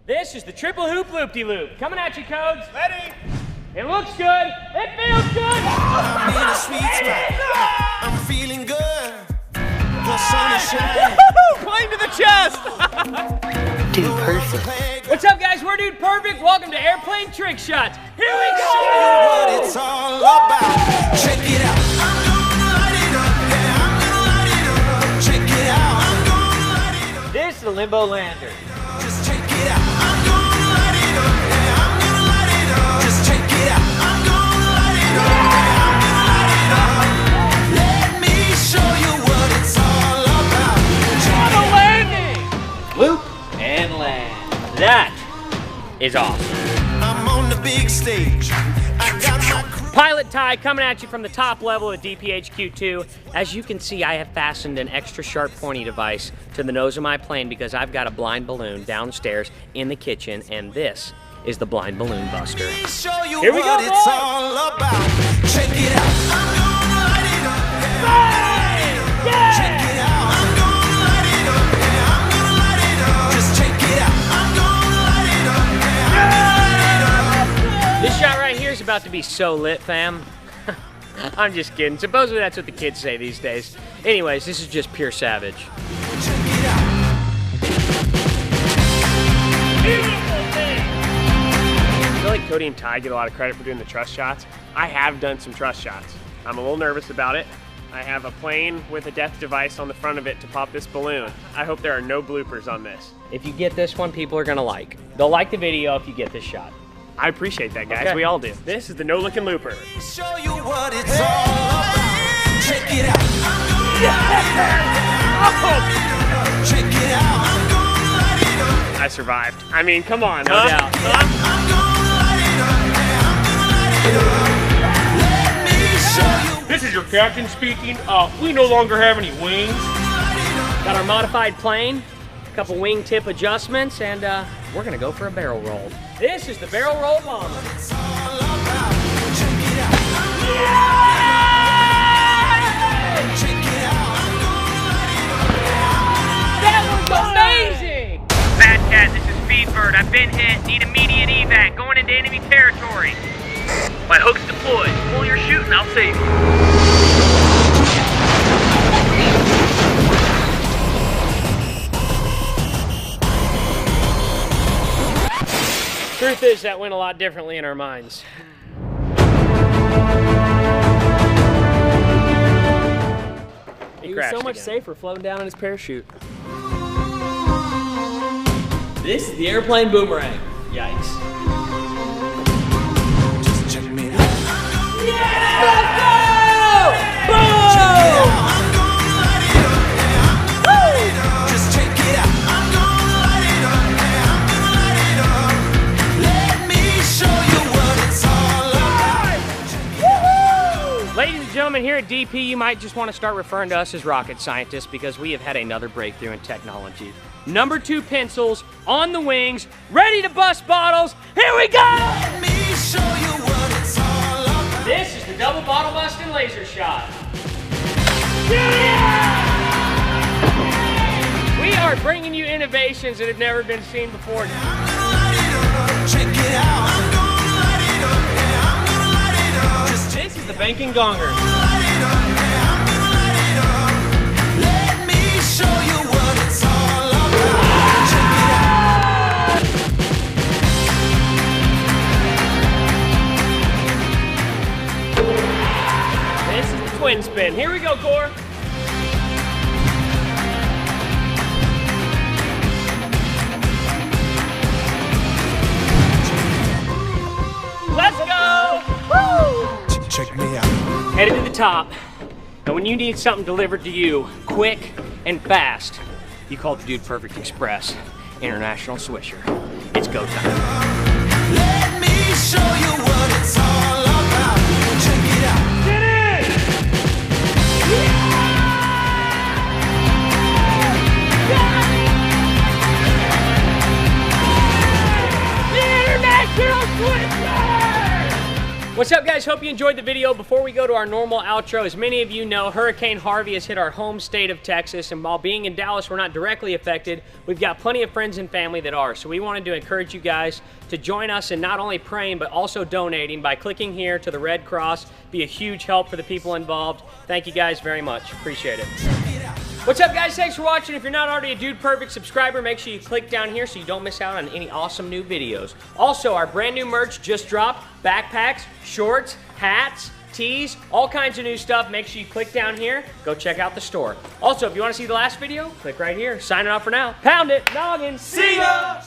This is the triple hoop loop-de-loop. Coming at you, Codes. Ready? It looks good. It feels good. I'm in a sweet spot. I'm feeling good. The sun is shining. Plane to the chest. Dude Perfect. What's up, guys? We're Dude Perfect. Welcome to Airplane Trick Shots. Here we go. What it's all about. Check it out. I'm gonna light it up. Yeah, I'm gonna light it up. Check it out. I'm gonna light it up. This is the Limbo Lander. Just check it out. I'm gonna light it up. Yeah, I'm gonna light it up. Just check it out. I'm gonna light it up. Yeah, I'm gonna light it up. Let me show you what it's all about. Check it out. Landing. Loop and land. That is awesome. I'm on the big stage. I got my crew. Pilot Ty coming at you from the top level of DPHQ2. As you can see, I have fastened an extra sharp pointy device to the nose of my plane because I've got a blind balloon downstairs in the kitchen, and this is the blind balloon buster. Let me show you Here we what go, it's boys. all about. Check it out. I'm gonna light it up. Yeah. Check it out. I'm gonna light it up. Yeah, I'm gonna light it up. Just check it out. I'm gonna light it up. Yeah, I'm gonna light it up. This shot right here is about to be so lit, fam. I'm just kidding. Supposedly that's what the kids say these days. Anyways, this is just pure savage. Check it out. I feel like Cody and Ty get a lot of credit for doing the trust shots. I have done some trust shots. I'm a little nervous about it. I have a plane with a death device on the front of it to pop this balloon. I hope there are no bloopers on this. If you get this one, people are gonna like. They'll like the video if you get this shot. I appreciate that, guys. Okay. We all do. This is the no-looking looper. Show you what it's all about. Check it out. I'm gonna light it up. Check it out. I'm gonna light it up. I survived. I mean, come on, No huh? doubt. I'm gonna light it up. Yeah, I'm gonna light it up. Let me show you. This is your captain speaking. We no longer have any wings. Got our modified plane, a couple wingtip adjustments, and we're gonna go for a barrel roll. This is the barrel roll bomber. It's all about. Check it out. Check it out. I'm gonna light it up. That was amazing! Bad Cat, this is Speedbird. I've been hit. Need immediate evac. Going into enemy territory. My hook's deployed. Pull your chute and I'll save you. Truth is, that went a lot differently in our minds. He was so much safer floating down in his parachute. This is the airplane boomerang. Yikes. Just check me out. Boom! Just check it out. I'm gonna light it up. Yeah, I'm gonna light it up. Let me show you what it's all about. Ladies and gentlemen, here at DP, you might just want to start referring to us as rocket scientists because we have had another breakthrough in technology. Number 2 pencils on the wings, ready to bust bottles. Here we go! Let me show you what it's all about. This is the double bottle busting laser shot. We are bringing you innovations that have never been seen before. I'm gonna light it up. Check it out. I'm gonna light it up. Yeah, I'm gonna light it up. Just This is the banking gonger. light it up. Yeah, I'm gonna light it up. Let me show you what it's all about. Check it out. This is the twin spin. Here we go, Core. Let's go! Woo! Check me out. Headed to the top. And when you need something delivered to you quick and fast, you call the Dude Perfect Express International Swisher. It's go time. Let me show you what it's all about. Check it out. Get in! The International Swisher! What's up, guys? Hope you enjoyed the video. Before we go to our normal outro, as many of you know, Hurricane Harvey has hit our home state of Texas, and while being in Dallas, we're not directly affected. We've got plenty of friends and family that are, so we wanted to encourage you guys to join us in not only praying, but also donating by clicking here to the Red Cross. Be a huge help for the people involved. Thank you guys very much. Appreciate it. What's up, guys? Thanks for watching. If you're not already a Dude Perfect subscriber, make sure you click down here so you don't miss out on any awesome new videos. Also, our brand new merch just dropped. Backpacks, shorts, hats, tees, all kinds of new stuff. Make sure you click down here. Go check out the store. Also, if you want to see the last video, click right here. Signing off for now. Pound it. Noggin. See ya!